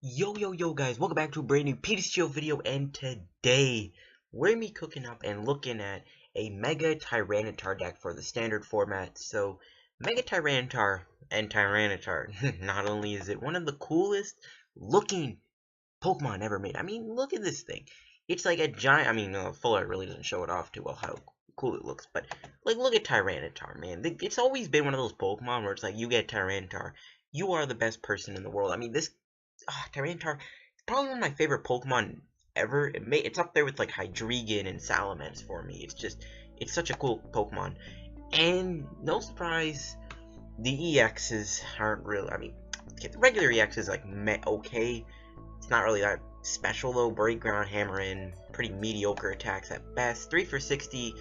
Yo guys, welcome back to a brand new PTCGO video, and today we're gonna be cooking up and looking at a Mega Tyranitar deck for the standard format. So Mega Tyranitar and Tyranitar, not only is it one of the coolest looking Pokemon ever made. I mean, look at this thing. It's like a giant, full art really doesn't show it off too well how cool it looks, but like look at Tyranitar, man. It's always been one of those Pokemon where it's like you get Tyranitar, you are the best person in the world. I mean, this Tyranitar is probably one of my favorite Pokemon ever. It's up there with like Hydreigon and Salamence for me. It's such a cool Pokemon. And no surprise, the EXs aren't really, the regular EX is like okay. It's not really that special though. Break Ground, Hammer In, pretty mediocre attacks at best. 3 for 60.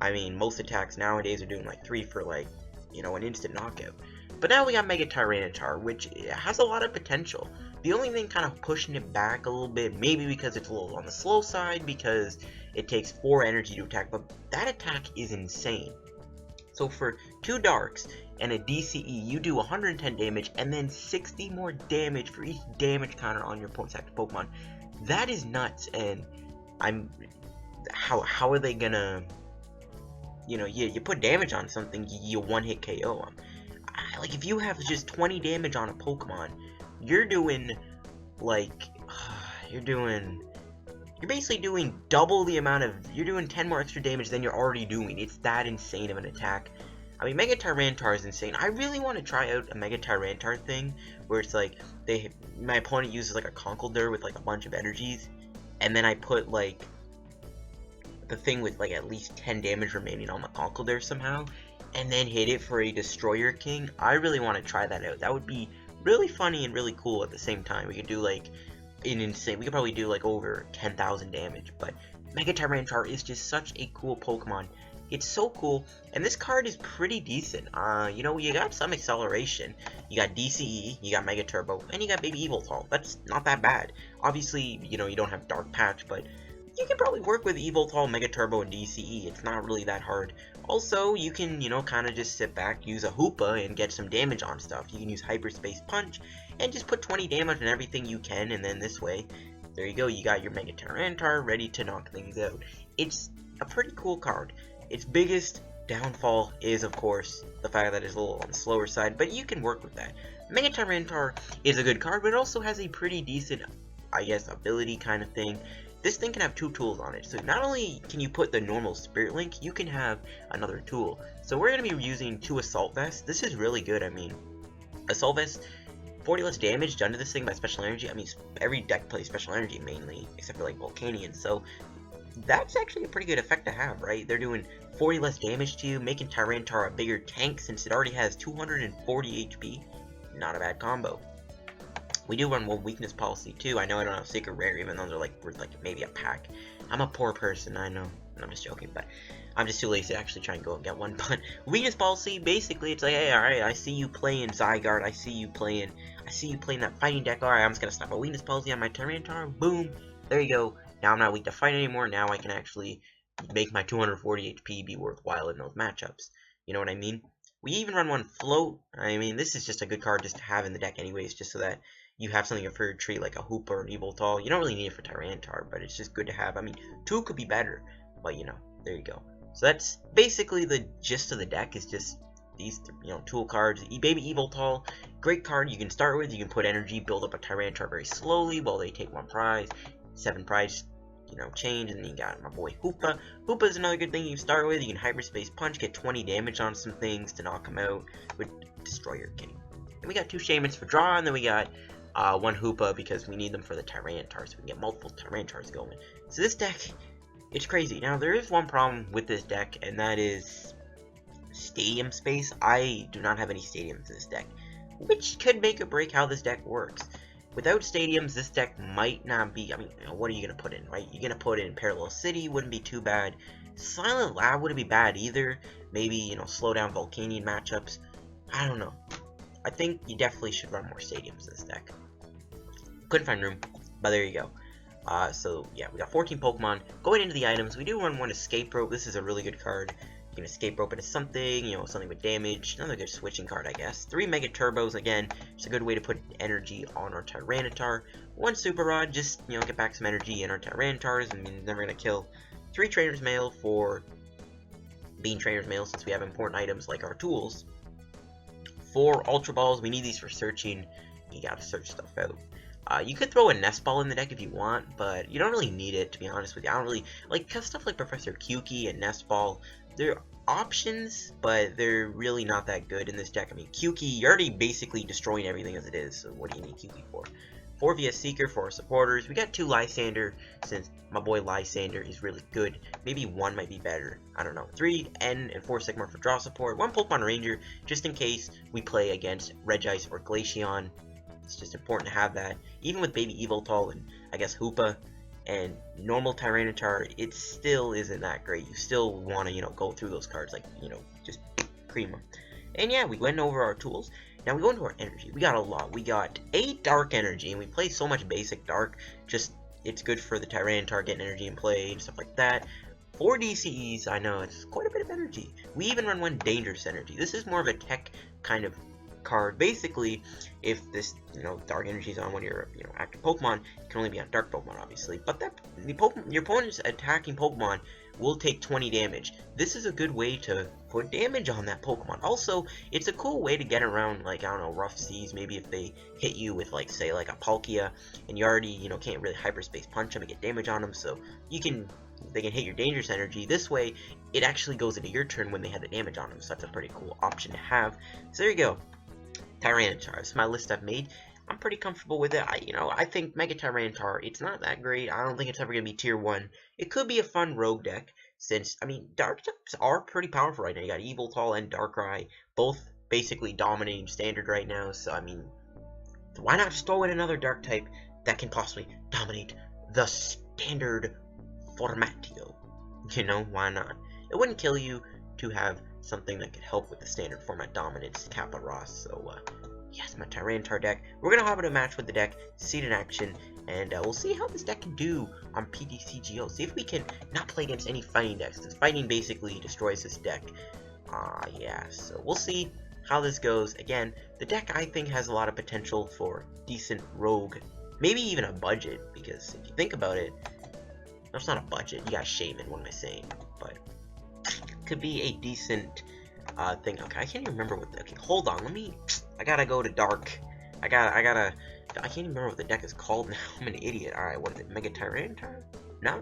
I mean, most attacks nowadays are doing like 3 for like, an instant knockout. But now we got Mega Tyranitar, which has a lot of potential. The only thing kind of pushing it back a little bit, maybe because it's a little on the slow side, because it takes 4 energy to attack, but that attack is insane. So for 2 Darks and a DCE, you do 110 damage, and then 60 more damage for each damage counter on your opponent's active Pokemon. That is nuts, and how are they gonna, you put damage on something, you one-hit KO them. Like, if you have just 20 damage on a Pokemon, you're doing, like, you're basically doing double the amount of, you're doing 10 more extra damage than you're already doing. It's that insane of an attack. I mean, Mega Tyranitar is insane. I really want to try out a Mega Tyranitar thing, where it's like, my opponent uses, like, a Conkeldurr with, like, a bunch of energies, and then I put, like, the thing with, like, at least 10 damage remaining on the Conkeldurr somehow, and then hit it for a Destroyer King. I really want to try that out. That would be really funny and really cool at the same time. We could do like we could probably do like over 10,000 damage. But Mega Tyranitar is just such a cool Pokemon. It's so cool, and this card is pretty decent. You got some acceleration. You got DCE, you got Mega Turbo, and you got Baby Yveltal. That's not that bad. Obviously, you don't have Dark Patch, but you can probably work with Yveltal, Mega Turbo, and DCE. It's not really that hard. Also, you can, kind of just sit back, use a Hoopa, and get some damage on stuff. You can use Hyperspace Punch, and just put 20 damage on everything you can, and then this way, there you go, you got your Mega Tyranitar ready to knock things out. It's a pretty cool card. Its biggest downfall is, of course, the fact that it's a little on the slower side, but you can work with that. Mega Tyranitar is a good card, but it also has a pretty decent, I guess, ability kind of thing. This thing can have 2 tools on it, so not only can you put the normal Spirit Link, you can have another tool. So we're going to be using 2 Assault Vests. This is really good. I mean, Assault Vest, 40 less damage done to this thing by Special Energy. I mean, every deck plays Special Energy mainly, except for like Volcanion, so that's actually a pretty good effect to have, right? They're doing 40 less damage to you, making Tyranitar a bigger tank since it already has 240 HP. Not a bad combo. We do run one Weakness Policy too. I know I don't have Seeker Rare, even though they're like worth like maybe a pack. I'm a poor person, I know. I'm just joking, but I'm just too lazy to actually try and go and get one. But Weakness Policy, basically, it's like, hey, alright, I see you playing Zygarde, I see you playing that fighting deck. Alright, I'm just gonna slap a Weakness Policy on my Tyranitar. Boom, there you go. Now I'm not weak to fight anymore. Now I can actually make my 240 HP be worthwhile in those matchups. You know what I mean? We even run one Float. I mean, this is just a good card just to have in the deck anyways, just so that you have something for your tree like a Hoopa or an Yveltal. You don't really need it for Tyranitar, but it's just good to have. I mean, 2 could be better, but there you go. So that's basically the gist of the deck, is just these, tool cards. Baby Yveltal, great card you can start with. You can put energy, build up a Tyranitar very slowly while they take 1 prize, 7 prize, change, and then you got my boy Hoopa. Hoopa is another good thing you can start with. You can Hyperspace Punch, get 20 damage on some things to knock them out with Destroyer King. And we got 2 Shaymins for draw, and then we got 1 Hoopa because we need them for the Tyranitar, so we can get multiple Tyranitars going. So this deck, it's crazy. Now, there is one problem with this deck, and that is stadium space. I do not have any stadiums in this deck, which could make or break how this deck works. Without stadiums, this deck might not be, what are you going to put in, right? You're going to put in Parallel City, wouldn't be too bad. Silent Lab wouldn't be bad either. Maybe, slow down Volcanion matchups. I don't know. I think you definitely should run more stadiums in this deck. Couldn't find room, but there you go. So yeah, we got 14 Pokemon. Going into the items, we do run one Escape Rope. This is a really good card. You can escape rope into something, you know, something with damage. Another good switching card, I guess. 3 Mega Turbos, again, just a good way to put energy on our Tyranitar. 1 Super Rod, just, you know, get back some energy in our Tyranitars, and it's never going to kill. 3 Trainers Mail for being Trainers Mail, since we have important items like our tools. 4 Ultra Balls, we need these for searching. You gotta search stuff out. You could throw a Nest Ball in the deck if you want, but you don't really need it, to be honest with you. I don't really like stuff like Professor Sycamore and Nest Ball. They're options, but they're really not that good in this deck. I mean, Sycamore, you're already basically destroying everything as it is, so what do you need Sycamore for? 4 via Seeker for our supporters. We got 2 Lysandre, since my boy Lysandre is really good. Maybe 1 might be better. I don't know. 3 N and 4 Sycamore for draw support. 1 Pokemon Ranger, just in case we play against Regice or Glaceon. It's just important to have that. Even with Baby Yveltal and, I guess, Hoopa and normal Tyranitar, it still isn't that great. You still want to, you know, go through those cards, like, you know, just cream them. And yeah, we went over our tools. Now we go into our energy. We got a lot. We got 8 dark energy, and we play so much basic dark. Just, it's good for the Tyranitar getting energy in play and stuff like that. 4 DCEs, I know, it's quite a bit of energy. We even run 1 dangerous energy. This is more of a tech kind of card. Basically, if this, you know, dark energy is on one of your, you know, active Pokemon, it can only be on dark Pokemon, obviously. But that your opponent's attacking Pokemon will take 20 damage. This is a good way to put damage on that Pokemon. Also, it's a cool way to get around, like, I don't know, rough seas. Maybe if they hit you with, like, say, like a Palkia, and you already, you know, can't really hyperspace punch them and get damage on them, so you can, they can hit your dangerous energy. This way, it actually goes into your turn when they have the damage on them, so that's a pretty cool option to have. So there you go. Tyranitar. This is my list I've made. I'm pretty comfortable with it. I think Mega Tyranitar, it's not that great. I don't think it's ever going to be tier 1. It could be a fun rogue deck, since, I mean, dark types are pretty powerful right now. You got Yveltal and Darkrai, both basically dominating standard right now, so, I mean, why not just throw in another dark type that can possibly dominate the standard formatio? You know, why not? It wouldn't kill you to have something that could help with the standard format dominance, Kappa Ross. So, yes, my Tyranitar deck. We're going to hop into a match with the deck, see it in action, and we'll see how this deck can do on PTCGO. See if we can not play against any fighting decks, because fighting basically destroys this deck. Yeah, so we'll see how this goes. Again, the deck, I think, has a lot of potential for decent rogue, maybe even a budget, because if you think about it, that's not a budget. You got Shaymin, what am I saying? But could be a decent thing. Okay, I can't even remember what okay, hold on, I gotta go to dark. I can't even remember what the deck is called now. I'm an idiot. Alright, what is it? Mega Tyranitar? No?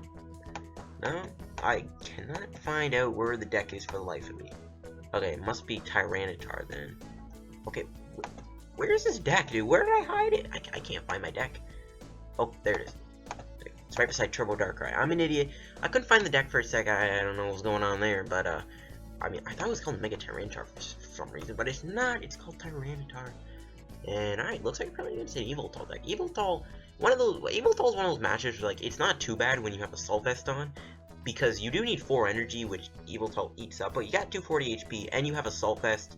I cannot find out where the deck is for the life of me. Okay, it must be Tyranitar then. Okay, where is this deck, dude? Where did I hide it? I can't find my deck. Oh, there it is. It's right beside Turbo Darkrai. I'm an idiot. I couldn't find the deck for a sec. I don't know what's going on there, but I mean, I thought it was called Mega Tyranitar for some reason, but it's not. It's called Tyranitar. And alright, looks like you're probably gonna say Yveltal deck. Yveltal is one of those matches where, like, it's not too bad when you have Assault Vest on, because you do need 4 energy, which Yveltal eats up, but you got 240 HP and you have Assault Vest.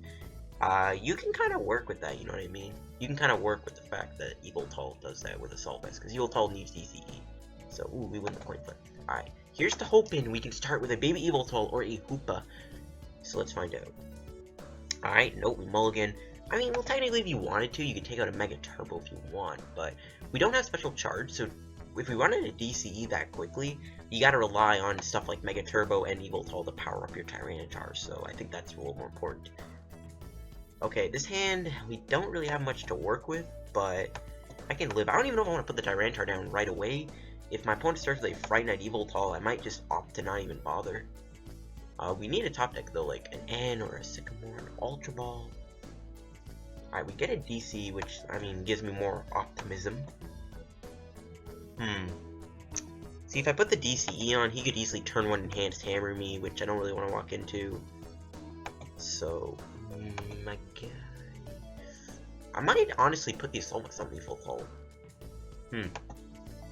You can kind of work with that, you know what I mean? You can kind of work with the fact that Yveltal does that with Assault Vest, because Yveltal needs DCE. So, ooh, we win the coin flip. Alright, here's the hoping we can start with a Baby Yveltal or a Hoopa. So let's find out. Alright, nope, we mulligan. I mean, well, technically, if you wanted to, you could take out a Mega Turbo if you want, but we don't have special charge, so if we wanted to DCE that quickly, you gotta rely on stuff like Mega Turbo and Yveltal to power up your Tyranitar, so I think that's a little more important. Okay, this hand, we don't really have much to work with, but I can live. I don't even know if I want to put the Tyranitar down right away. If my opponent starts with a Fright Night Yveltal, I might just opt to not even bother. We need a top deck though, like an N or a Sycamore, an Ultra Ball. Alright, we get a DC, which, I mean, gives me more optimism. See, if I put the DCE on, he could easily turn 1 Enhanced Hammer me, which I don't really want to walk into. So, my guy... I might honestly put the Assault Vest on Yveltal.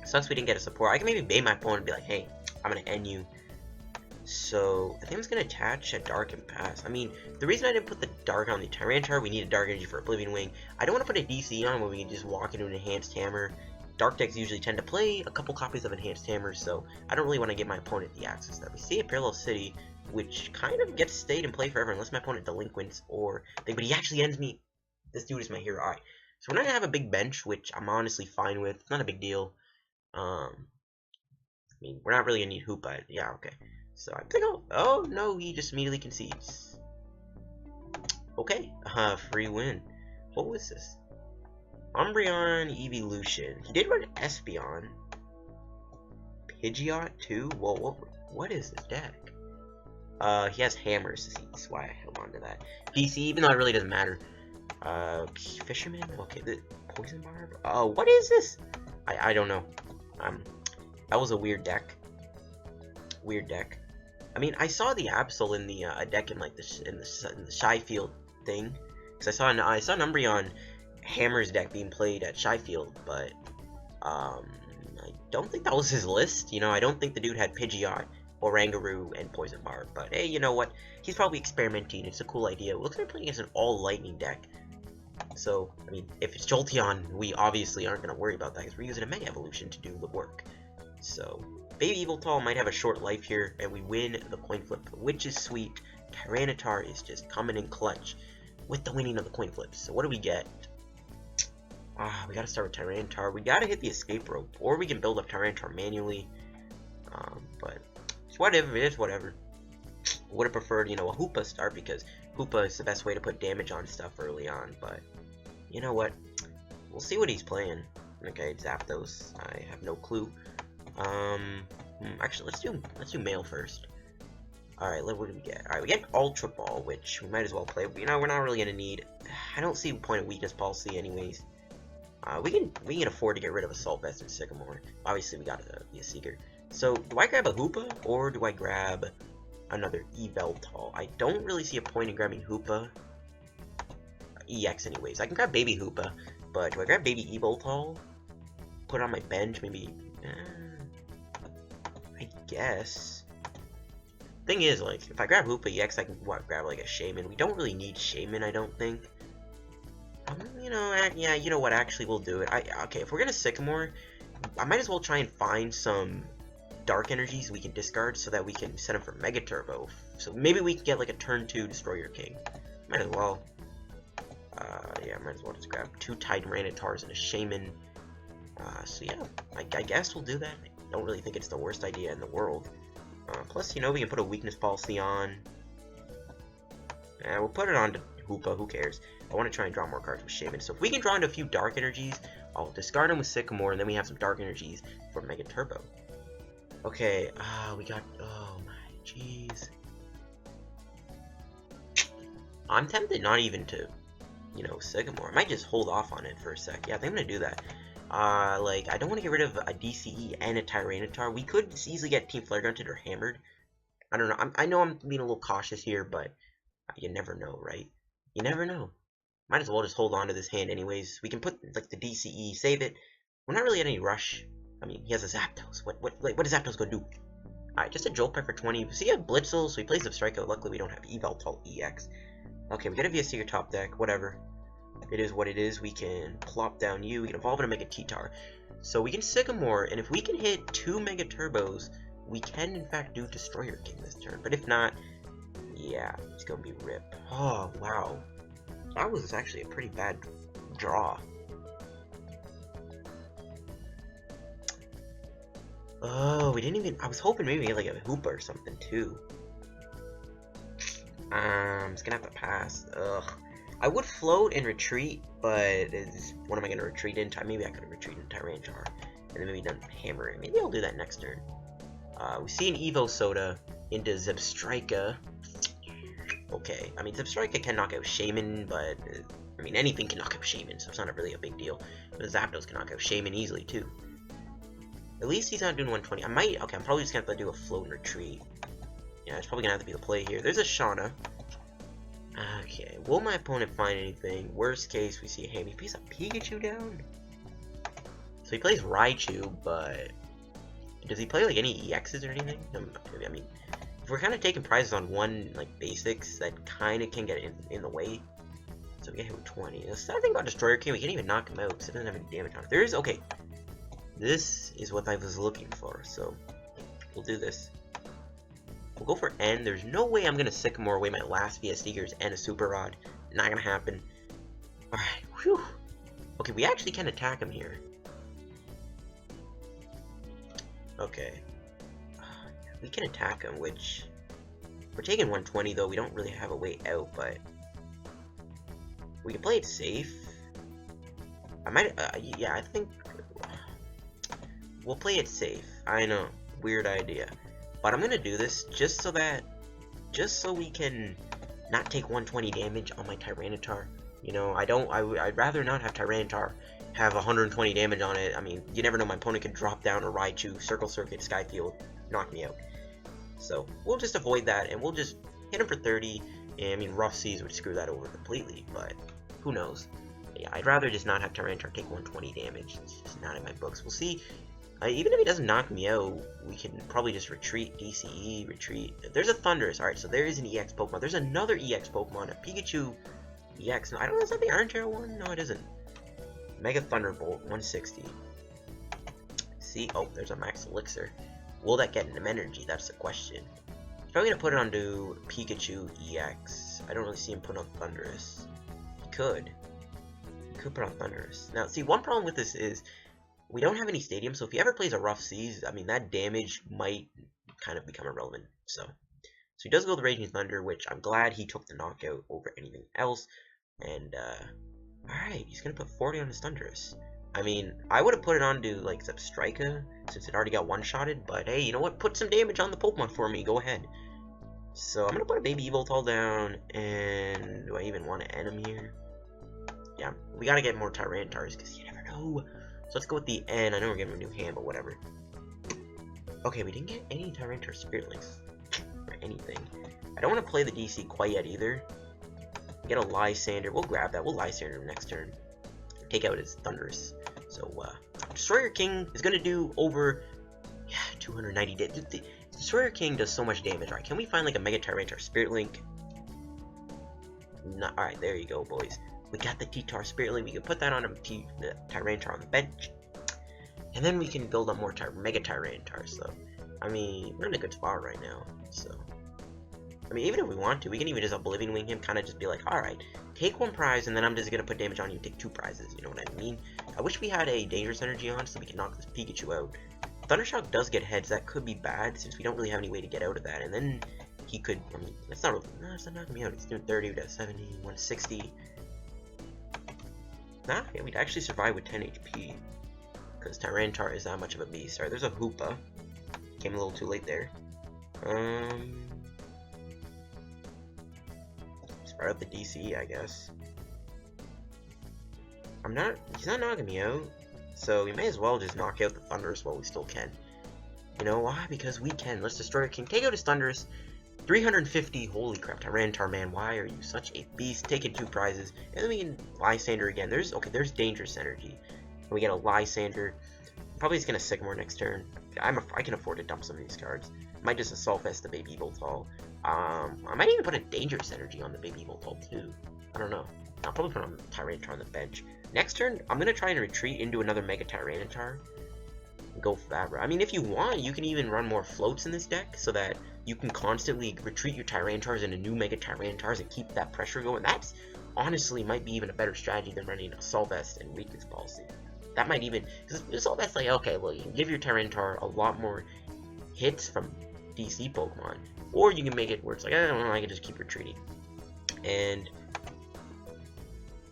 Sucks we didn't get a support. I can maybe bait my opponent and be like, hey, I'm gonna end you. So, I think I'm just gonna attach a Dark and pass. I mean, the reason I didn't put the Dark on the Tyranitar, we need a Dark Energy for Oblivion Wing. I don't want to put a DC on where we can just walk into an Enhanced Hammer. Dark decks usually tend to play a couple copies of Enhanced Hammer, so I don't really want to give my opponent the access that we see at Parallel City. which kind of gets stayed and played forever unless my opponent delinquents or thing. But he actually ends me. This dude is my hero. Alright, so we're not gonna have a big bench, which I'm honestly fine with. It's not a big deal. I mean, we're not really gonna need Hoopa. Yeah, okay. So I think oh no, he just immediately concedes. Okay, free win. What was this? Umbreon Evolution. He did run Espeon. Pidgeot too? Whoa, what is this deck? He has hammers, that's why I held on to that. PC, even though it really doesn't matter. Fisherman? Okay, the Poison Barb? Oh, what is this? I don't know. That was a weird deck. Weird deck. I mean, I saw the Absol in the deck in like the Shy Field thing, because I saw an Umbreon Hammers deck being played at Shy Field, but I don't think that was his list. You know, I don't think the dude had Pidgeot, Orangaroo, and Poison Barb. But hey, you know what? He's probably experimenting. It's a cool idea. It looks like we're playing against an all lightning deck. So, I mean, if it's Jolteon, we obviously aren't going to worry about that because we're using a Mega Evolution to do the work. So, Baby Yveltal might have a short life here, and we win the coin flip, which is sweet. Tyranitar is just coming in clutch with the winning of the coin flips. So, what do we get? We gotta start with Tyranitar. We gotta hit the Escape Rope, or we can build up Tyranitar manually. But it's whatever. It is whatever. Would have preferred, you know, a Hoopa start because Hoopa is the best way to put damage on stuff early on. But you know what? We'll see what he's playing. Okay, Zapdos. I have no clue. Actually, let's do Mail first. Alright, what do we get? Alright, we get Ultra Ball, which we might as well play. But, you know, we're not really gonna need. I don't see the point of Weakness Policy, anyways. We can afford to get rid of Assault Vest and Sycamore. Obviously, we gotta be a Seeker. So, do I grab a Hoopa or do I grab another Yveltal? I don't really see a point in grabbing Hoopa. EX, anyways. I can grab Baby Hoopa, but do I grab Baby Yveltal? Put it on my bench, maybe. I guess. Thing is, like, if I grab Hoopa EX, I can grab like a Shaymin. We don't really need Shaymin, I don't think. You know, yeah, you know what? Actually, we'll do it. Okay, if we're gonna Sycamore, I might as well try and find some Dark Energies we can discard so that we can set them for Mega Turbo. So maybe we can get like a turn 2 Destroyer King. Might as well. Yeah, might as well just grab 2 Tyranitars and a Shaymin. So yeah, I guess we'll do that. I don't really think it's the worst idea in the world. Plus, you know, we can put a Weakness Policy on. We'll put it on to Hoopa, who cares? I want to try and draw more cards with Shaymin. So if we can draw into a few Dark Energies, I'll discard them with Sycamore, and then we have some Dark Energies for Mega Turbo. Okay, we got, oh my jeez. I'm tempted not even to, you know, Sycamore. I might just hold off on it for a sec. Yeah, I think I'm going to do that. Like, I don't want to get rid of a DCE and a Tyranitar. We could easily get Team Flare Grunted or Hammered. I don't know. I know I'm being a little cautious here, but you never know, right? You never know. Might as well just hold on to this hand anyways. We can put, like, the DCE, save it. We're not really in any rush. I mean, he has a Zapdos. What is Zapdos going to do? Alright, just a Jolt Peck for 20. So he has Blitzel, so he plays the Strikeout. Luckily, we don't have Yveltal EX. Okay, we got to be a Seeker top deck. Whatever. It is what it is. We can plop down you. We can evolve into Mega T-Tar. So we can Sycamore, and if we can hit 2 Mega Turbos, we can, in fact, do Destroyer King this turn. But if not, yeah, it's going to be rip. Oh, wow. That was actually a pretty bad draw. Oh, we didn't even... I was hoping maybe we get like a Hoopa or something, too. I'm just gonna have to pass. Ugh. I would float and retreat, but what am I gonna retreat into? Maybe I could have retreated into Tyranitar, and then maybe done Hammer it. Maybe I'll do that next turn. We see an Evo Soda into Zebstrika. Okay, I mean, Zebstrika can knock out Shaymin, but, I mean, anything can knock out Shaymin, so it's not really a big deal. But Zapdos can knock out Shaymin easily, too. At least he's not doing 120. Okay, I'm probably just gonna have to do a float and retreat. Yeah, it's probably gonna have to be the play here. There's a Shauna. Okay, will my opponent find anything? Worst case, we see him. He plays a Pikachu down? So he plays Raichu, but does he play like any EXs or anything? I mean, if we're kind of taking prizes on one, like, basics, that kind of can get in the way. So we get hit with 20. The sad thing about Destroyer King, we can't even knock him out because it doesn't have any damage on it. There is, okay. This is what I was looking for, so we'll do this. We'll go for N. There's no way I'm gonna Sycamore away my last VS Seekers and a Super Rod. Not gonna happen. Alright, whew. Okay, we actually can attack him here. Okay. We can attack him, which... We're taking 120, though. We don't really have a way out, but... We can play it safe. I might... yeah, I think... We'll play it safe. I know. Weird idea. But I'm gonna do this just so that... Just so we can not take 120 damage on my Tyranitar. You know, I'd rather not have Tyranitar have 120 damage on it. I mean, you never know, my opponent could drop down a Raichu, Circle Circuit, Skyfield, knock me out. So, we'll just avoid that, and we'll just hit him for 30. And, I mean, Rough Seas would screw that over completely, but who knows. Yeah, I'd rather just not have Tyranitar take 120 damage. It's just not in my books. We'll see. Even if he doesn't knock me out, we can probably just retreat, DCE, retreat. There's a Thundurus. Alright, so there is an EX Pokemon. There's another EX Pokemon, a Pikachu EX. No, I don't know, is that the Iron Tail one? No, it isn't. Mega Thunderbolt, 160. See? Oh, there's a Max Elixir. Will that get him energy? That's the question. He's probably going to put it onto Pikachu EX. I don't really see him put on Thundurus. He could. He could put on Thundurus. Now, see, one problem with this is we don't have any stadium, so if he ever plays a Rough Seas, I mean, that damage might kind of become irrelevant. So he does go the Raging Thunder, which I'm glad he took the knockout over anything else. And, alright, he's going to put 40 on his Thundurus. I mean, I would have put it onto, like, Zebstrika, since it already got one-shotted, but hey, you know what? Put some damage on the Pokemon for me. Go ahead. So I'm going to put a Baby Yveltal down, and do I even want to end him here? Yeah, we got to get more Tyranitars, because you never know. So let's go with the N. I know we're getting a new hand, but whatever. Okay, we didn't get any Tyranitar Spirit Links or anything. I don't want to play the DC quite yet either. Get a Lysandre. We'll grab that. We'll Lysandre him next turn. Take out his Thundurus. So, Destroyer King is going to do over 290 damage. Destroyer King does so much damage. Alright, can we find like a Mega Tyranitar Spirit Link? No, alright, there you go, boys. We got the T-Tar Spirit Link. We can put that on the Tyranitar on the bench. And then we can build up more Mega Tyranitar. So, I mean, we're in a good spot right now. So, I mean, even if we want to, we can even just Oblivion Wing him. Kind of just be like, alright, take one prize, and then I'm just going to put damage on you and take 2 prizes. You know what I mean? I wish we had a Dangerous Energy on so we can knock this Pikachu out. Thundershock does get heads. That could be bad since we don't really have any way to get out of that. And then he could, I mean, that's not really, no, it's not knocking me out. It's doing 30, we got 70, 160. Nah, yeah, we'd actually survive with 10 HP. Because Tyranitar is that much of a beast. Alright, there's a Hoopa. Came a little too late there. Start up the DCE, I guess. He's not knocking me out. So we may as well just knock out the Thundurus while we still can. You know why? Because we can. Let's destroy King. Take out his Thundurus. 350. Holy crap, Tyranitar, man. Why are you such a beast? Taking 2 prizes. And then we can Lysandre again. There's Dangerous Energy. And we get a Lysandre. Probably just gonna Sycamore next turn. I can afford to dump some of these cards. Might just Assault Vest the Baby Yveltal. I might even put a Dangerous Energy on the Baby Yveltal too. I don't know. I'll probably put on Tyranitar on the bench. Next turn, I'm gonna try and retreat into another Mega Tyranitar. Go for that route. I mean, if you want, you can even run more floats in this deck so that you can constantly retreat your Tyranitars into new Mega Tyranitars and keep that pressure going. That's honestly might be even a better strategy than running Assault Vest and Weakness Policy. That might even, because Assault Vest, like, okay, well, you can give your Tyranitar a lot more hits from DC Pokemon, or you can make it where it's like, I don't know, I can just keep retreating. And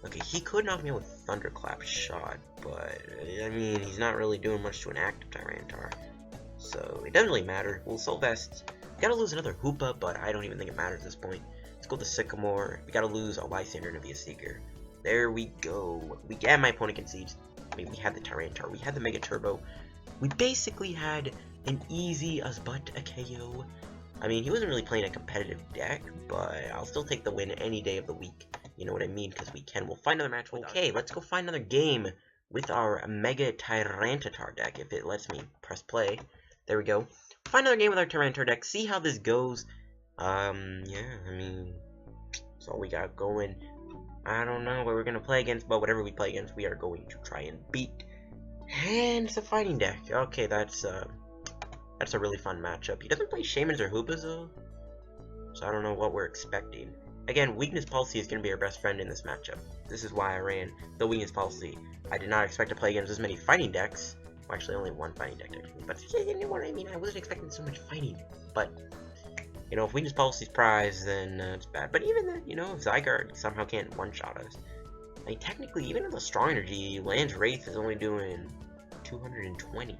okay, he could knock me out with Thunderclap Shot, but I mean, he's not really doing much to an active Tyranitar, so it doesn't really matter. We'll Assault Vest. We gotta lose another Hoopa, but I don't even think it matters at this point. Let's go to Sycamore. We gotta lose a Lysandre to be a Seeker. There we go. My opponent concedes. I mean, we had the Tyranitar, we had the Mega Turbo. We basically had an easy as but a KO. I mean, he wasn't really playing a competitive deck, but I'll still take the win any day of the week. You know what I mean? Because we can. We'll find another match. Okay, let's go find another game with our Mega Tyranitar deck. If it lets me press play. There we go. Find another game with our Tyranitar deck. See how this goes. Yeah, I mean, that's all we got going. I don't know what we're going to play against, but whatever we play against, we are going to try and beat. And it's a fighting deck. Okay, that's That's a really fun matchup. He doesn't play Shaymins or Hoopas though, so I don't know what we're expecting. Again, Weakness Policy is going to be our best friend in this matchup. This is why I ran the Weakness Policy. I did not expect to play against as many fighting decks. Well, actually, only one fighting deck, technically. But you know what I mean? I wasn't expecting so much fighting. But, you know, if Weakness Policy's prize, then it's bad. But even then, you know, if Zygarde somehow can't one-shot us. I mean, technically, even in the strong energy, Land's Wraith is only doing 220.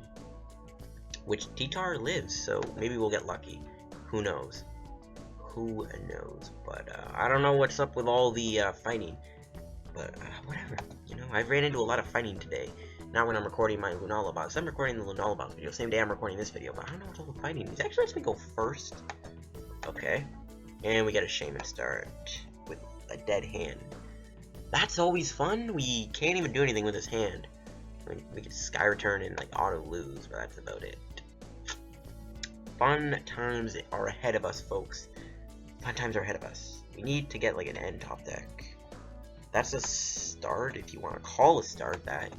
Which T-Tar lives, so maybe we'll get lucky. Who knows? Who knows? But I don't know what's up with all the fighting. But whatever. You know, I've ran into a lot of fighting today. Not when I'm recording my Lunalabout. So I'm recording the Lunalabout video. Same day I'm recording this video. But I don't know what's all the fighting. He's actually going to go first. Okay. And we get a Shaymin start with a dead hand. That's always fun. We can't even do anything with his hand. We can Sky Return and like auto lose, but that's about it. Fun times are ahead of us, folks. Fun times are ahead of us. We need to get like an end top deck. That's a start, if you want to call a start that.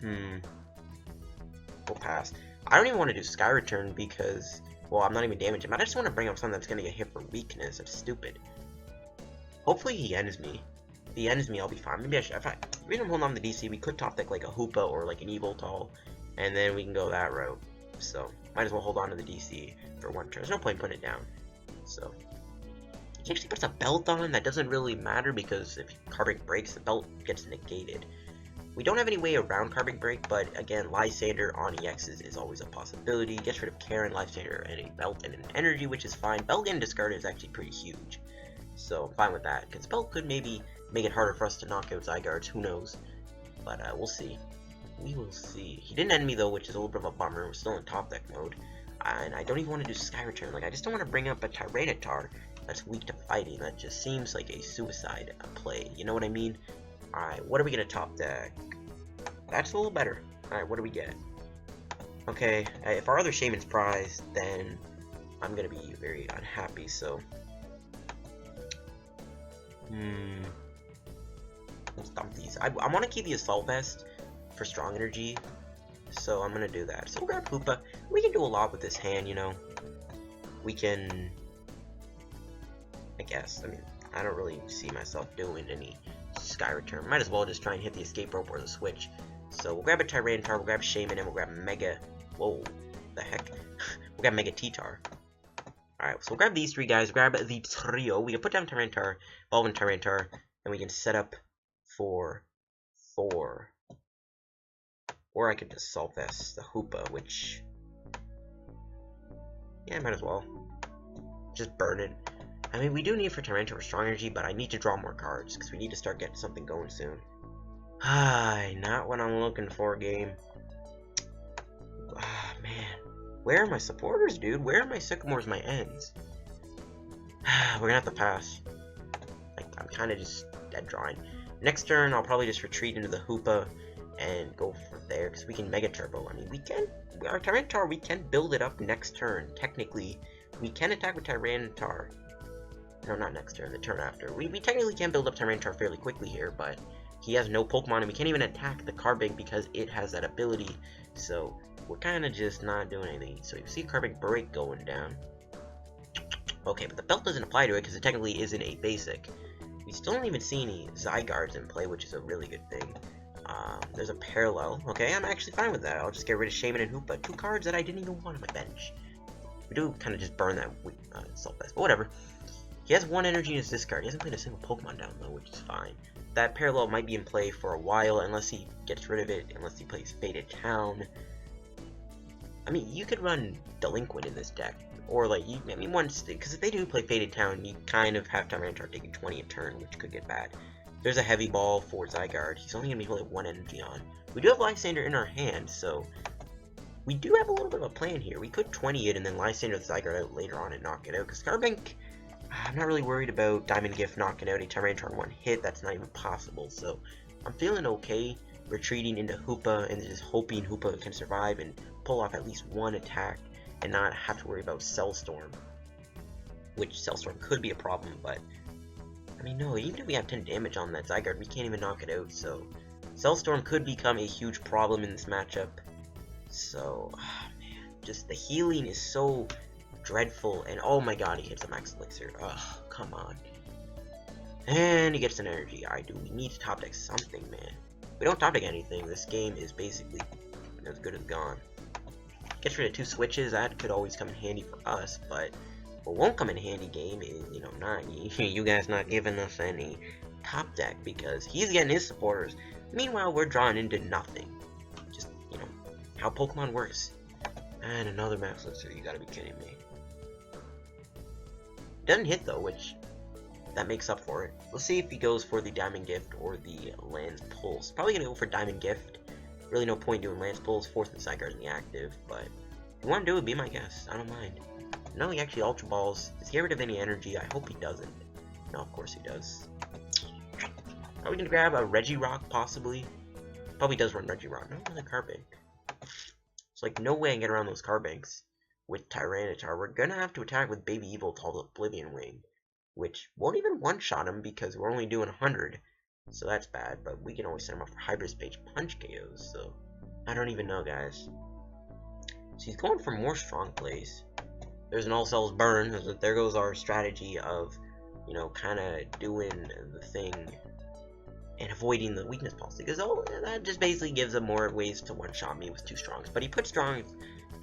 We'll pass. I don't even want to do Sky Return because, well, I'm not even damaging him. I just want to bring up something that's going to get hit for weakness. It's stupid. Hopefully he ends me. If he ends me, I'll be fine. Maybe I should. The reason I'm holding on to the DC, we could top deck like a Hoopa or like an Yveltal, and then we can go that route. So, might as well hold on to the DC for one turn. There's no point putting it down. So, he actually puts a belt on. That doesn't really matter because if Carbink breaks, the belt gets negated. We don't have any way around Carbink break, but again, Lysandre on EXs is always a possibility. Gets rid of Karen, Lysandre, and a belt and an energy, which is fine. Belt getting discarded is actually pretty huge. So, I'm fine with that, because belt could maybe make it harder for us to knock out Zygardes, who knows. But we'll see. We will see. He didn't end me though, which is a little bit of a bummer. We're still in top deck mode. And I don't even want to do Sky Return. Like, I just don't want to bring up a Tyranitar that's weak to fighting. That just seems like a suicide play. You know what I mean? Alright, what are we going to top deck? That's a little better. Alright, what do we get? Okay, if our other Shaymin's prize, then I'm going to be very unhappy, so... Let's dump these. I want to keep the Assault Vest for strong energy, so I'm going to do that. So we'll grab Hoopa. We can do a lot with this hand, you know. We can... I guess. I mean, I don't really see myself doing any Sky Return. Might as well just try and hit the Escape Rope or the Switch. So we'll grab a Tyranitar, we'll grab Shaymin, and we'll grab Mega... Whoa, the heck? We'll grab Mega T-Tar. Alright, so we'll grab these three guys, grab the trio. We can put down Tyranitar, Evolve Tyranitar, and we can set up for 4. Or I could just Assault Vest the Hoopa, which... yeah, might as well. Just burn it. I mean, we do need for Tyranitar for strong energy, but I need to draw more cards, because we need to start getting something going soon. Not what I'm looking for, game. Man. Where are my supporters, dude? Where are my Sycamores, my ends? We're gonna have to pass. Like, I'm kind of just dead drawing. Next turn, I'll probably just retreat into the Hoopa and go from there, because we can Mega Turbo. I mean, we can... our Tyranitar, we can build it up next turn. Technically, we can attack with Tyranitar. No, not next turn, the turn after. We technically can build up Tyranitar fairly quickly here, but he has no Pokemon, and we can't even attack the Carbink because it has that ability. So, we're kind of just not doing anything. So, you see Carbink break going down. Okay, but the belt doesn't apply to it because it technically isn't a basic. We still don't even see any Zygardes in play, which is a really good thing. There's a parallel. Okay, I'm actually fine with that. I'll just get rid of Shaymin and Hoopa. 2 cards that I didn't even want on my bench. We do kind of just burn that Assault Vest, but whatever. He has 1 energy in his discard. He hasn't played a single Pokemon down though, which is fine. That parallel might be in play for a while, unless he gets rid of it, unless he plays Faded Town. I mean, you could run Delinquent in this deck. Or, like, I mean, once, because if they do play Faded Town, you kind of have Tyranitar taking 20 a turn, which could get bad. There's a Heavy Ball for Zygarde. He's only going to be holding 1 energy on. We do have Lysandre in our hand, so we do have a little bit of a plan here. We could 20 it and then Lysandre the Zygarde out later on and knock it out. Because Carbink, I'm not really worried about Diamond Gift knocking out a Tyranitar in 1 hit. That's not even possible. So I'm feeling okay retreating into Hoopa and just hoping Hoopa can survive and pull off at least 1 attack and not have to worry about Cell Storm. Which Cell Storm could be a problem, but I mean, no, even if we have 10 damage on that Zygarde, we can't even knock it out, so Cell Storm could become a huge problem in this matchup. So, man. just the healing is so dreadful. And oh my god, he hits a max elixir. Ugh, come on. And he gets an energy. Alright, dude, we need to top deck something, man. If we don't top deck anything, this game is basically as good as gone. Gets rid of 2 switches, that could always come in handy for us, but what won't come in handy game is, you know, not you guys not giving us any top deck because he's getting his supporters. Meanwhile, we're drawing into nothing. Just, you know, how Pokemon works. And another max elixir, you gotta be kidding me. Doesn't hit though, which that makes up for it. We'll see if he goes for the Diamond Gift or the Lance Pulse. Probably gonna go for Diamond Gift. Really no point doing Lance Pulse, forcing Zygarde in the active, but if you want to do it, be my guest. I don't mind. No, he actually Ultra Balls. Does he get rid of any energy? I hope he doesn't. No, of course he does. Are we gonna grab a Regirock, possibly? Probably does run Regirock. No, another Carbink. It's like no way I can get around those Carbinks with Tyranitar. We're gonna have to attack with Baby Yveltal Oblivion Wing, which won't even one-shot him because we're only doing 100. So that's bad, but we can always send him up for Hybrid Space Punch KOs, so I don't even know, guys. So he's going for more strong plays. There's an All Cells Burn. There goes our strategy of, you know, kind of doing the thing and avoiding the Weakness Policy, because that just basically gives him more ways to one-shot me with 2 strongs. But he put 2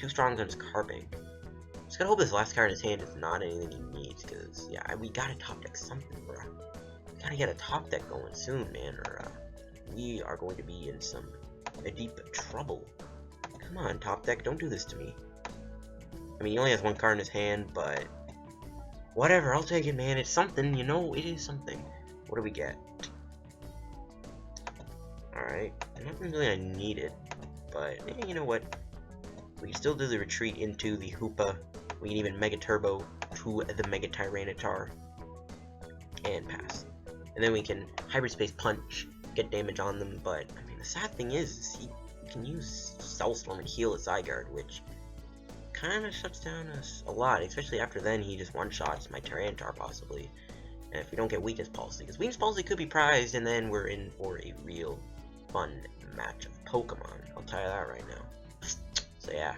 strongs on his Carbink. Just gotta hope this last card in his hand is not anything he needs, because yeah, we gotta top deck something, bro. We gotta get a top deck going soon, man, or we are going to be in a deep trouble. Come on, top deck, don't do this to me. I mean, he only has 1 card in his hand, but whatever, I'll take it, man. It's something, you know, it is something. What do we get? Alright, nothing really I needed, but you know what? We can still do the retreat into the Hoopa. We can even Mega Turbo to the Mega Tyranitar and pass. And then we can Hybrid Space Punch, get damage on them, but I mean, the sad thing is he can use Soulstorm and heal a Zygarde, which kind of shuts down us a lot, especially after then he just one-shots my Tyranitar possibly. And if we don't get Weakness Policy, because Weakness Policy could be prized, and then we're in for a real fun match of Pokemon. I'll tell you that right now. So yeah.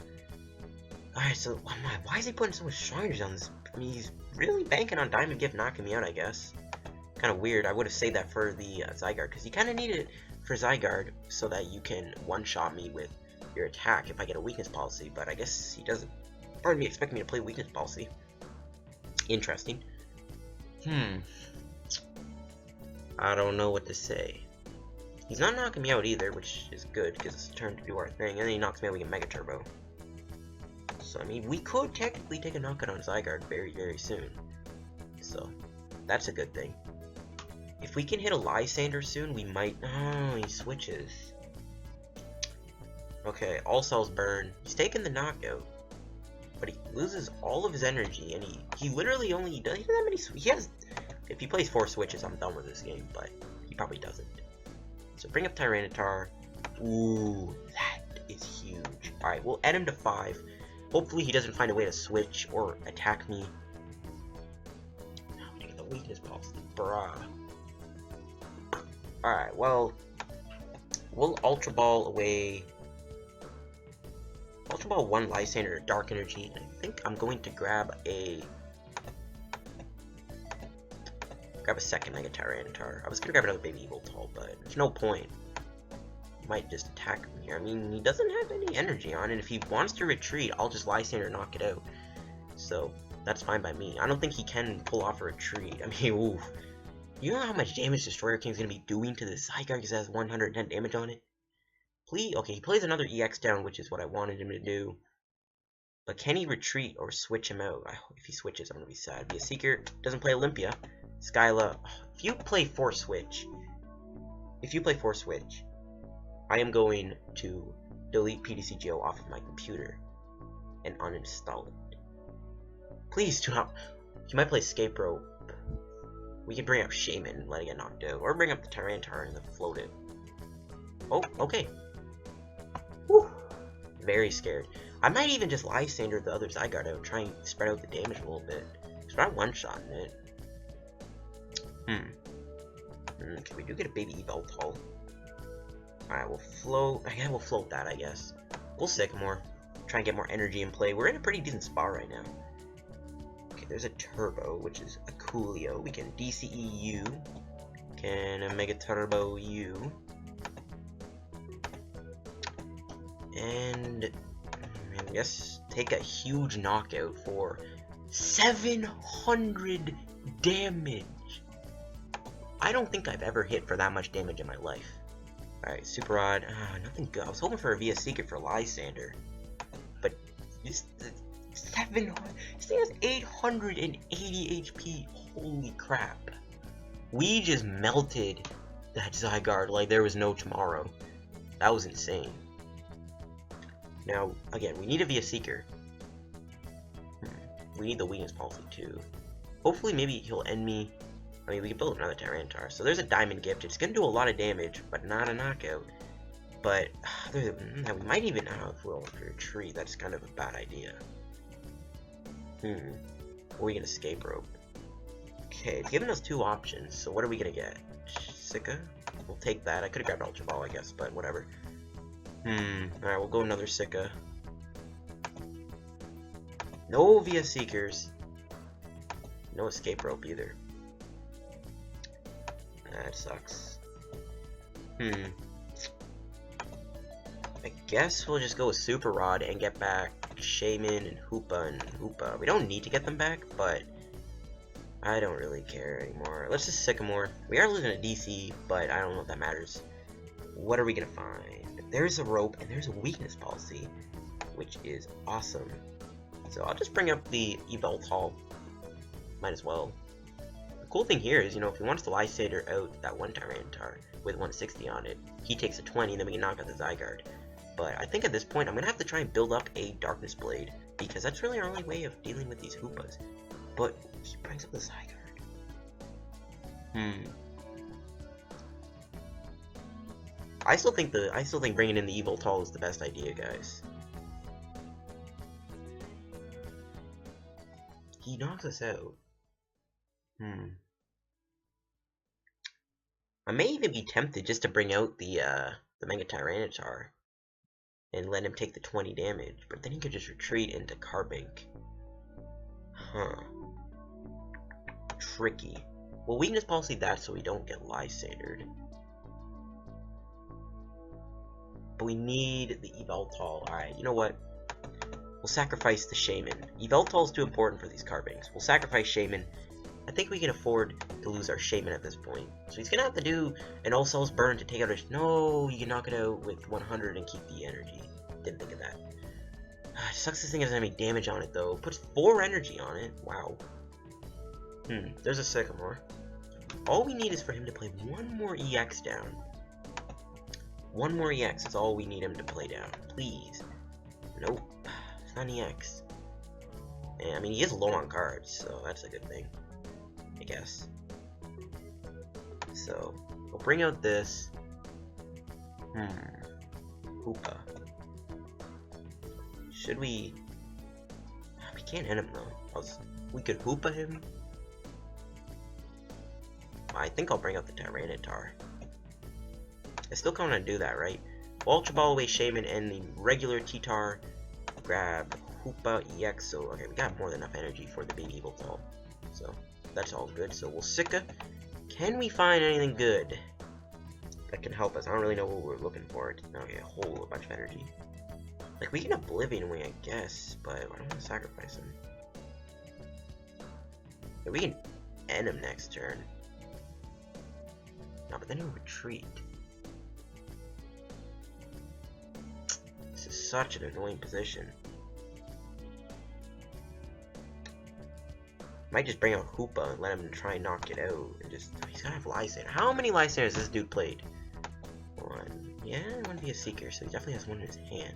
Alright, so why is he putting so much Shriners on this? I mean, he's really banking on Diamond Gift knocking me out, I guess. Kind of weird. I would have saved that for the Zygarde, because you kind of need it for Zygarde so that you can one-shot me with your attack if I get a Weakness Policy, but I guess he doesn't. Pardon me, expect me to play Weakness Policy. Interesting. I don't know what to say. He's not knocking me out either, which is good, because it's turned to do our thing, and then he knocks me out, we get Mega Turbo. So, I mean, we could technically take a knockout on Zygarde very, very soon. So, that's a good thing. If we can hit a Lysandre soon, we might... Oh, he switches. Okay, All Cells Burn. He's taking the knockout. But he loses all of his energy, and he literally only... He doesn't have that many... He has... If he plays 4 switches, I'm done with this game, but he probably doesn't. So bring up Tyranitar. Ooh, that is huge. Alright, we'll add him to 5. Hopefully he doesn't find a way to switch or attack me. I'm gonna get the Weakness Policy, bruh. Alright, well, we'll Ultra Ball away. Ultra Ball 1 Lysandre Dark Energy, and I think I'm going to grab a second Mega Tyranitar. I was gonna grab another Baby Yveltal, but there's no point. He might just attack me here. I mean, he doesn't have any energy on, and if he wants to retreat, I'll just Lysandre knock it out. So, that's fine by me. I don't think he can pull off a retreat. I mean, oof. You know how much damage Destroyer King's gonna be doing to this Zygarde because it has 110 damage on it? Please, okay, he plays another EX down, which is what I wanted him to do. But can he retreat or switch him out? If he switches, I'm gonna be sad. Be a Seeker, doesn't play Olympia. Skyla, if you play 4 switch, I am going to delete PTCGO off of my computer and uninstall it. Please do not. You might play Escape Rope. We can bring up Shaymin and let it get knocked out, or bring up the Tyranitar and then float it. Oh, okay. Whew. Very scared. I might even just Lysandre the other Zygarde out, try and spread out the damage a little bit. Because we're not one-shotting it. Okay, we do get a Baby Yveltal. Alright, we'll float. Yeah, we'll float that, I guess. We'll Sycamore. try and get more energy in play. We're in a pretty decent spot right now. Okay, there's a Turbo, which is a Coolio. We can DCE U. Can a Mega Turbo U. And I guess take a huge knockout for 700 damage. I don't think I've ever hit for that much damage in my life. Alright, Super Rod. Nothing good. I was hoping for a VS Seeker for Lysandre. But this 700. This thing has 880 HP. Holy crap. We just melted that Zygarde like there was no tomorrow. That was insane. Now, again, we need a VS Seeker. We need the Weakness Policy too. Hopefully, maybe he'll end me. I mean, we can build another Tyranitar. So there's a Diamond Gift. It's going to do a lot of damage, but not a knockout. But we might even... I don't know if we'll retreat. That's kind of a bad idea. Or we can Escape Rope. Okay, it's giving us two options. So what are we going to get? Sika? We'll take that. I could have grabbed Ultra Ball, I guess, but whatever. Alright, we'll go another Sika. No VS Seekers. No Escape Rope either. That sucks. I guess we'll just go with Super Rod and get back Shaymin and Hoopa. We don't need to get them back, but I don't really care anymore. Let's just Sycamore. We are losing a DC, but I don't know if that matters. What are we gonna find? There's a Rope and there's a Weakness Policy, which is awesome. So I'll just bring up the Yveltal. Might as well. The cool thing here is, you know, if he wants to Lysandre out that one Tyranitar with 160 on it, he takes a 20, and then we can knock out the Zygarde. But I think at this point, I'm going to have to try and build up a Darkness Blade, because that's really our only way of dealing with these Hoopas. But he brings up the Zygarde. I still think bringing in the Yveltal is the best idea, guys. He knocks us out. I may even be tempted just to bring out the Mega Tyranitar and let him take the 20 damage, but then he could just retreat into Carbink. Tricky. Well, Weakness Policy that so we don't get Lysandred. But we need the Yveltal. Alright, you know what? We'll sacrifice the Shaymin. Yveltal is too important for these Carbinks. We'll sacrifice Shaymin. I think we can afford to lose our Shaymin at this point. So he's gonna have to do an All Cells Burn to take out his... No, you can knock it out with 100 and keep the energy. Didn't think of that. It sucks this thing doesn't have any damage on it though. Puts 4 energy on it. Wow. There's a Sycamore. All we need is for him to play one more EX down. One more EX is all we need him to play down. Please. Nope. It's not an EX. And, I mean, he is low on cards, so that's a good thing. I guess. So, we'll bring out this. Hoopa. Should we... We can't hit him, though. We could Hoopa him. I think I'll bring out the Tyranitar. I still kind of do that, right? Ultra Ball away Shaymin and the regular T-Tar. Grab Hoopa-EX. So, okay, we got more than enough energy for the baby Yveltal. So, that's all good. So, we'll Sika. Can we find anything good that can help us? I don't really know what we're looking for. Okay, a whole bunch of energy. Like, we can Oblivion Wing, I guess, but I don't want to sacrifice him. Yeah, we can end him next turn. No, but then he'll retreat. This is such an annoying position. Might just bring out Hoopa and let him try and knock it out. And just, he's gonna have Lysandre. How many Lysandre has this dude played? One. Yeah, one VS Seeker, so he definitely has one in his hand.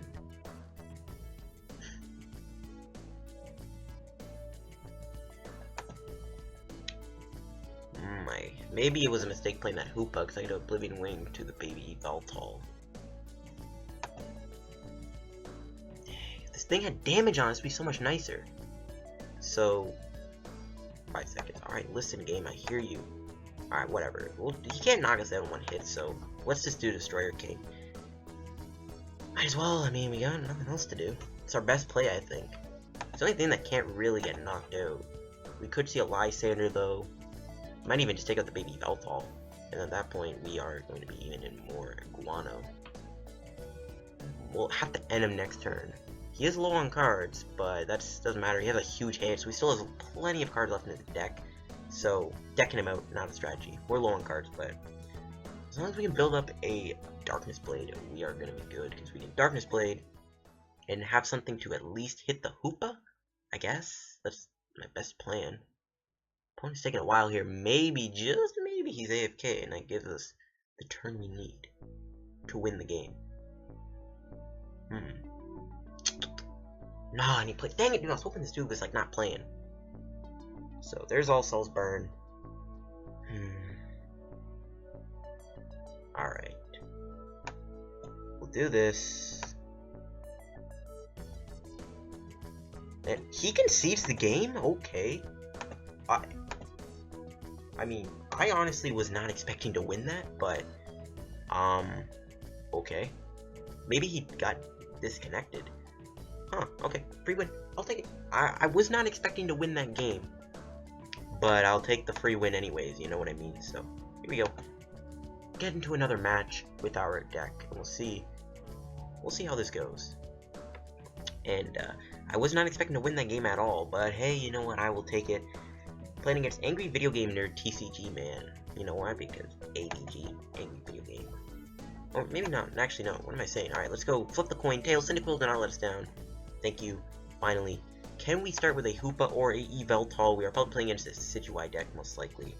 Maybe it was a mistake playing that Hoopa because I got Oblivion Wing to the baby Yveltal. If this thing had damage on it, it'd be so much nicer. So, 5 seconds. Alright, listen, game, I hear you. Alright, whatever. Well, he can't knock us out in one hit, so let's just do Destroyer King. Might as well, I mean, we got nothing else to do. It's our best play, I think. It's the only thing that can't really get knocked out. We could see a Lysandre, though. Might even just take out the baby Yveltal. And at that point, we are going to be even in more guano. We'll have to end him next turn. He is low on cards, but that doesn't matter. He has a huge hand, so he still has plenty of cards left in his deck. So, decking him out, not a strategy. We're low on cards, but as long as we can build up a Darkness Blade, we are going to be good. Because we can Darkness Blade and have something to at least hit the Hoopa, I guess. That's my best plan. Opponent's taking a while here. Maybe, just maybe, he's AFK, and that gives us the turn we need to win the game. Nah, and he played. Dang it, dude! I was hoping this dude was like not playing. So there's All Souls Burn. All right, we'll do this. And he concedes the game. Okay. I mean, I honestly was not expecting to win that, but okay. Maybe he got disconnected. Huh, okay. Free win. I'll take it. I was not expecting to win that game. But I'll take the free win anyways, you know what I mean? So, here we go. Get into another match with our deck, and we'll see how this goes. And, I was not expecting to win that game at all, but hey, you know what? I will take it. Playing against Angry Video Game Nerd TCG, man. You know why? Because AVG, Angry Video Game. Or maybe not. Actually, no. What am I saying? Alright, let's go. Flip the coin. Tails, Cyndaquil did not let us down. Thank you. Finally. Can we start with a Hoopa or a Yveltal? We are probably playing against a Situai deck, most likely.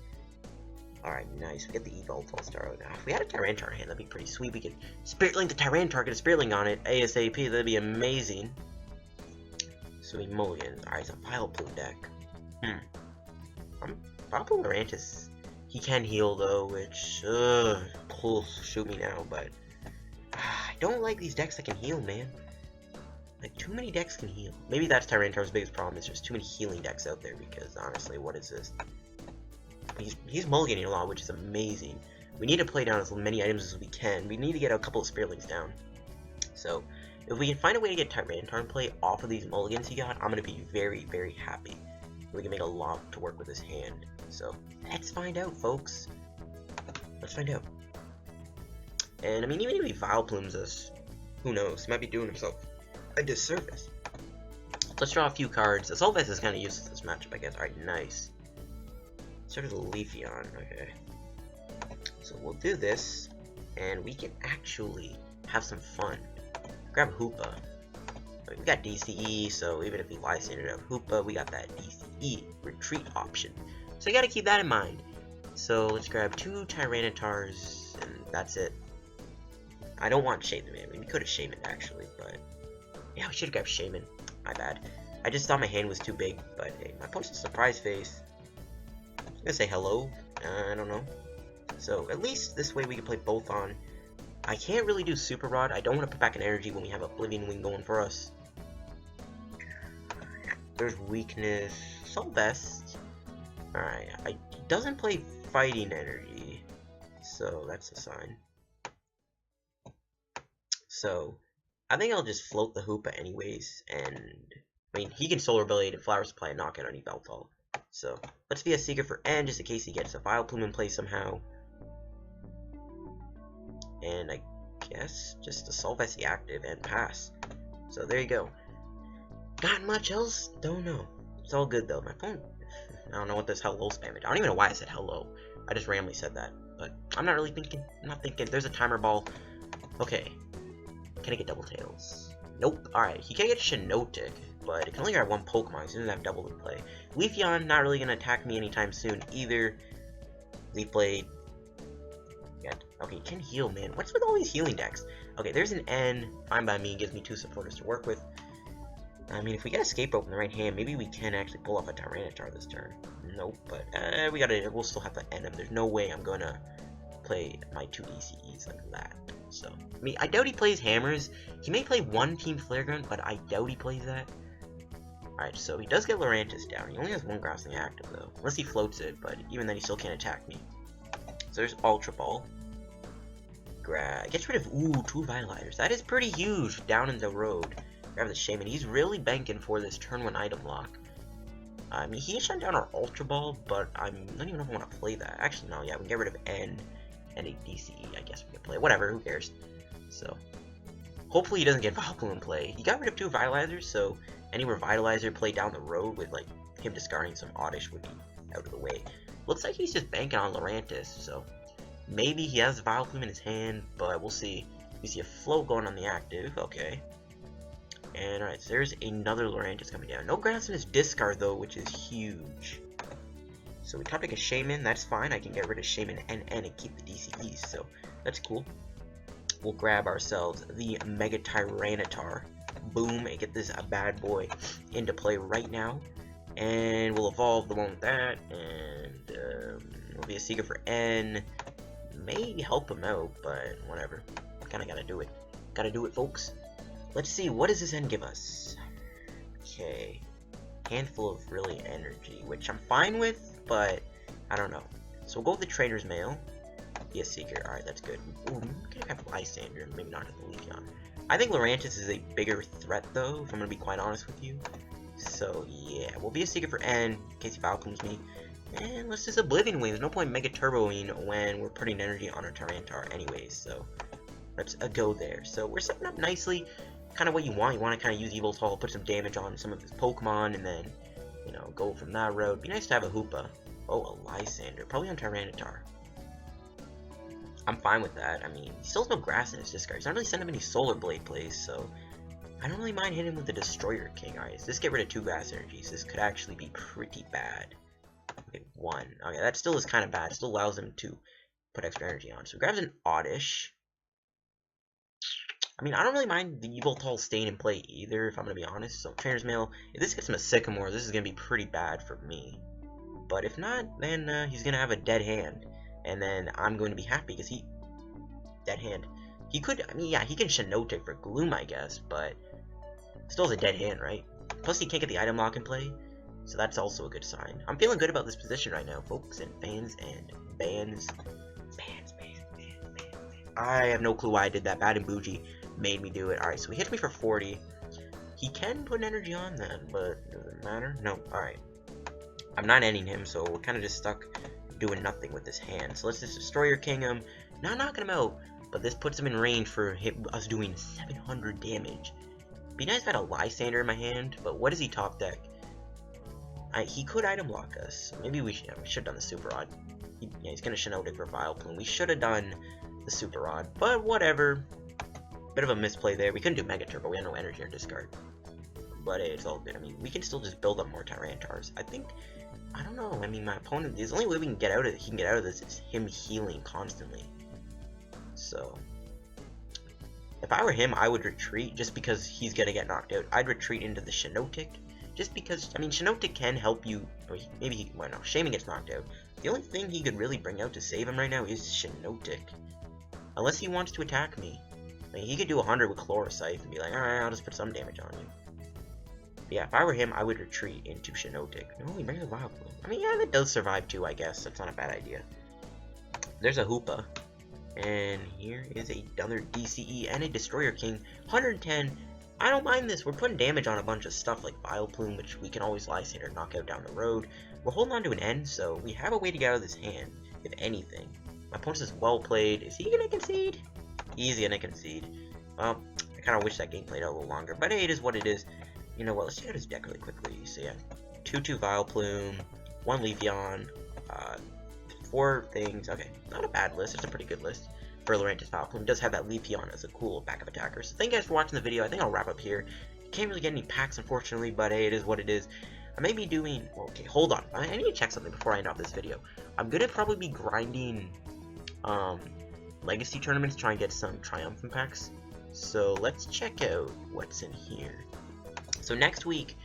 Alright, nice. We get the Yveltal started. Now, if we had a Tyranitar in hand, that'd be pretty sweet. We could Spirit Link the Tyranitar, get a Spirit Link on it. ASAP. That'd be amazing. So we mulligan. Alright, it's a Vileplume deck. Vileplume Lurantis. He can heal though, which shoot me now, but I don't like these decks that can heal, man. Like, too many decks can heal. Maybe that's Tyranitar's biggest problem, is there's too many healing decks out there, because honestly, what is this? He's mulliganing a lot, which is amazing. We need to play down as many items as we can. We need to get a couple of Spirit Links down. So, if we can find a way to get Tyranitar in play off of these mulligans he got, I'm going to be very, very happy. We can make a lot to work with his hand. So, let's find out, folks. Let's find out. And, I mean, even if he Vileplumes us, who knows? He might be doing himself a disservice. Let's draw a few cards. Assault Vest is kind of useless this matchup, I guess. Alright, nice. Started a Leafeon, okay. So, we'll do this, and we can actually have some fun. Grab Hoopa. We got DCE, so even if we Lysandre out Hoopa, we got that DCE retreat option. So you gotta keep that in mind. So let's grab 2 Tyranitars, and that's it. I don't want Shaymin, man. We could have Shaymin actually, but yeah, we should have grabbed Shaymin. My bad. I just thought my hand was too big, but hey, my opponent's a surprise face. I'm gonna say hello. I don't know. So at least this way we can play both on. I can't really do Super Rod. I don't want to put back an energy when we have Oblivion Wing going for us. There's Weakness. Assault Vest. Alright, he doesn't play Fighting Energy, so that's a sign. So, I think I'll just float the Hoopa anyways, and I mean, he can Solar Blade and Flower Supply and knock out on Yveltal. So, let's be a Seeker for N just in case he gets a Vileplume in play somehow. And I guess just Assault Vest active and pass. So there you go. Not much else? Don't know. It's all good though. My phone, I don't know what this hello spam is. I don't even know why I said hello. I just randomly said that. But I'm not really thinking. I'm not thinking. There's a timer ball. Okay. Can I get Double Tails? Nope. Alright. He can get Shiinotic, but it can only grab one Pokemon. He doesn't have double in play. Leafeon not really gonna attack me anytime soon either. Leaf Blade. Okay, can heal, man. What's with all these healing decks? Okay, there's an N. Fine by me. Gives me 2 supporters to work with. I mean, if we get Escape Rope in the right hand, maybe we can actually pull off a Tyranitar this turn. Nope, but we'll still have to end him. There's no way I'm gonna play my 2 DCEs like that. So, I mean, I doubt he plays Hammers. He may play 1 Team Flare Gun, but I doubt he plays that. Alright, so he does get Lurantis down. He only has 1 Grassling active, though. Unless he floats it, but even then he still can't attack me. So there's Ultra Ball. Gets rid of, 2 Vitalizers. That is pretty huge down in the road. Grab the Shaymin. He's really banking for this turn 1 item lock. I mean, he shut down our Ultra Ball, but I don't even know if I want to play that. Actually, no, yeah, we can get rid of N and a DCE. I guess we can play. Whatever, who cares? So, hopefully he doesn't get Vileplume in play. He got rid of 2 Revitalizers, so any Revitalizer play down the road with, like, him discarding some Oddish would be out of the way. Looks like he's just banking on Lurantis, so maybe he has Vileplume in his hand, but we'll see. We see a Float going on the active. Okay. And alright, so there's another Lurantis coming down. No grass in his discard though, which is huge. So we top deck a Shaymin, that's fine. I can get rid of Shaymin and keep the DCEs, so that's cool. We'll grab ourselves the Mega Tyranitar. Boom, and get this bad boy into play right now. And we'll evolve the one with that, and it'll be a Seeker for N. May help him out, but whatever. Kinda gotta do it. Gotta do it, folks. Let's see, what does this end give us? Okay. Handful of really energy, which I'm fine with, but I don't know. So we'll go with the Trainers Mail. Be a Seeker. Alright, that's good. Ooh, we could have Lysandre, maybe not have the Leafeon. I think Lurantis is a bigger threat, though, if I'm gonna be quite honest with you. So, yeah, we'll be a Seeker for N, in case he Vileplumes me. And let's just Oblivion Wing. There's no point Mega Turboing when we're putting energy on our Tyranitar anyways, so let's go there. So we're setting up nicely. Kind of what you want. You want to kind of use Yveltal, put some damage on some of his Pokemon, and then, you know, go from that road. Be nice to have a Hoopa. Oh, a Lysandre. Probably on Tyranitar. I'm fine with that. I mean, he still has no grass in his discard. He's not really sending him any Solar Blade plays, so I don't really mind hitting him with the Destroyer King. Alright, so let's get rid of 2 grass energies. This could actually be pretty bad. Okay, 1. Okay, that still is kind of bad. It still allows him to put extra energy on. So he grabs an Oddish. I mean, I don't really mind the Yveltal staying in play either, if I'm going to be honest. So, Trainer's Mail, if this gets him a Sycamore, this is going to be pretty bad for me. But if not, then he's going to have a dead hand. And then I'm going to be happy, because he... Dead hand. He could, I mean, yeah, he can Shinotic for Gloom, I guess, but... Still has a dead hand, right? Plus, he can't get the item lock in play. So that's also a good sign. I'm feeling good about this position right now, folks, and fans, and bans. I have no clue why I did that. Bad and Bougie made me do it. Alright, so he hits me for 40. He can put an energy on then, but does it matter? No. Alright. I'm not ending him, so we're kind of just stuck doing nothing with this hand. So let's just Destroyer King him. Not knocking him out, but this puts him in range for us doing 700 damage. Be nice if I had a Lysandre in my hand, but what does he top deck? He could item lock us. Maybe we should have done the Super Rod. Yeah, he's going to Shinotic for Vileplume. We should have done the Super Rod, but whatever. Bit of a misplay there. We couldn't do Mega Turbo. We had no energy or discard. But hey, it's all good. I mean, we can still just build up more Tyranitars. I think, I don't know. I mean, my opponent, the only way we can get out of it, he can get out of this is him healing constantly. So, if I were him, I would retreat just because he's going to get knocked out. I'd retreat into the Shinotic. Just because, I mean, Shinotic can help you, or maybe he, well, no, Shaymin gets knocked out. The only thing he could really bring out to save him right now is Shinotic. Unless he wants to attack me. I mean, he could do 100 with Chlorocythe and be like, alright, I'll just put some damage on you. But yeah, if I were him, I would retreat into Shinotic. No, he brings a Vileplume. I mean, yeah, that does survive too, I guess. That's not a bad idea. There's a Hoopa. And here is another DCE and a Destroyer King. 110. I don't mind this. We're putting damage on a bunch of stuff like Vileplume, which we can always Lysandre knock out down the road. We're holding on to an N, so we have a way to get out of this hand, if anything. My opponent is well played. Is he gonna concede? He's gonna concede. Well, I kind of wish that game played out a little longer, but hey, it is what it is. You know what? Let's check out his deck really quickly. So yeah, 2/2 Vileplume, 1 Leafeon, 4 things. Okay, not a bad list. It's a pretty good list for Lurantis Vileplume. It does have that Leafeon as a cool backup attacker. So thank you guys for watching the video. I think I'll wrap up here. Can't really get any packs, unfortunately, but hey, it is what it is. I may be doing... Okay, hold on. I need to check something before I end off this video. I'm gonna probably be grinding Legacy tournaments, try and get some Triumphant packs. So let's check out what's in here. So next week,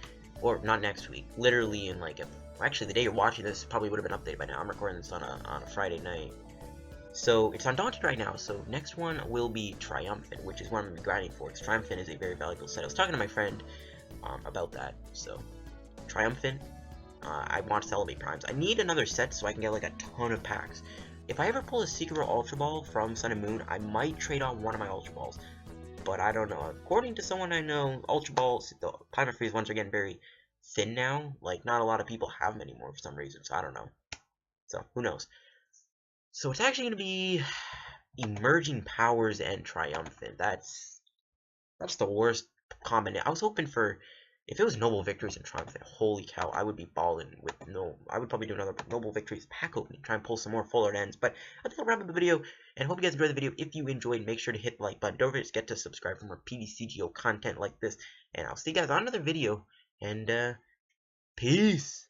or not next week, literally in like actually the day you're watching this probably would have been updated by now. I'm recording this on a Friday night. So it's Undaunted right now, so next one will be Triumphant, which is what I'm going to be grinding for, because Triumphant is a very valuable set. I was talking to my friend about that, so Triumphant, I want to celebrate Primes. I need another set so I can get like a ton of packs. If I ever pull a Seeker Ultra Ball from Sun and Moon, I might trade on one of my Ultra Balls. but I don't know. According to someone I know, Ultra Balls, the Plasma Freeze ones are getting very thin now. Like, not a lot of people have them anymore for some reason, so I don't know. So, who knows? So, it's actually going to be Emerging Powers and Triumphant. That's the worst combination. I was hoping for, if it was Noble Victories and Triumphant, holy cow, I would be balling with I would probably do another Noble Victories pack opening, try and pull some more full art ends. But I think I'll wrap up the video, and hope you guys enjoyed the video. If you enjoyed, make sure to hit the like button. Don't forget to subscribe for more PTCGO content like this, and I'll see you guys on another video, and peace!